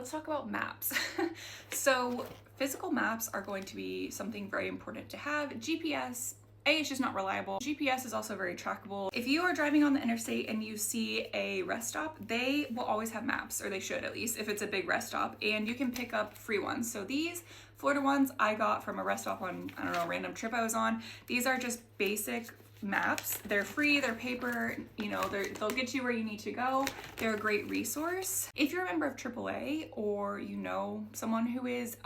let's talk about maps. So physical maps are going to be something very important to have. GPS, it's just not reliable. GPS is also very trackable. If you are driving on the interstate and you see a rest stop, they will always have maps, or they should at least, if it's a big rest stop, and you can pick up free ones. So these Florida ones I got from a rest stop on, I don't know, a random trip I was on. These are just basic maps. They're free, they're paper, you know, they'll get you where you need to go. They're a great resource. If you're a member of AAA or you know someone who is,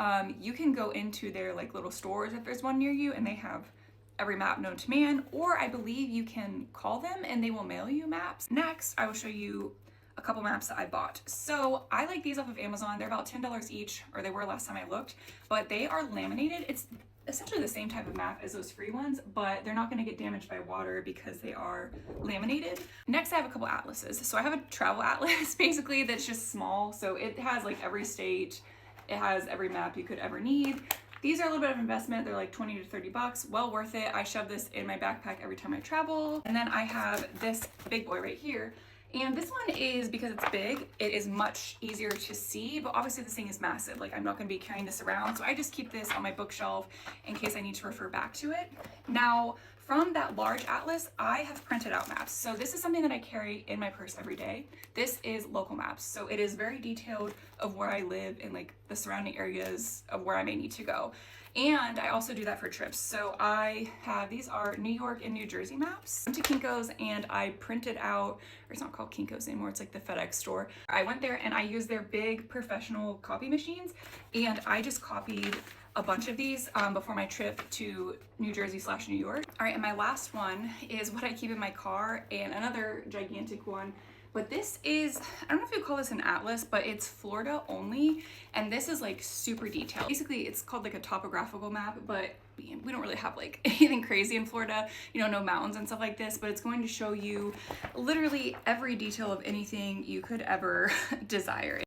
you can go into their like little stores if there's one near you and they have every map known to man, or I believe you can call them and they will mail you maps. Next, I will show you a couple maps that I bought. So I like these off of Amazon. They're about $10 each, or they were last time I looked, but they are laminated. It's essentially the same type of map as those free ones, but they're not going to get damaged by water because they are laminated. Next, I have a couple atlases. So I have a travel atlas basically that's just small. So it has like every state, it has every map you could ever need. These are a little bit of investment. They're like 20 to 30 bucks, well worth it. I shove this in my backpack every time I travel. And then I have this big boy right here. And this one is, because it's big, it is much easier to see, but obviously this thing is massive. Like I'm not gonna be carrying this around. So I just keep this on my bookshelf in case I need to refer back to it. Now, from that large atlas, I have printed out maps. So this is something that I carry in my purse every day. This is local maps. So it is very detailed of where I live and like the surrounding areas of where I may need to go. And I also do that for trips. So I have, these are New York and New Jersey maps. I went to Kinko's and I printed out, or it's not called Kinko's anymore, it's like the FedEx store. I went there and I used their big professional copy machines and I just copied a bunch of these before my trip to New Jersey/New York. All right, and my last one is what I keep in my car, and another gigantic one. But this is, I don't know if you call this an atlas, but it's Florida only. And this is like super detailed. Basically, it's called like a topographical map, but we don't really have like anything crazy in Florida, you know, no mountains and stuff like this, but it's going to show you literally every detail of anything you could ever desire.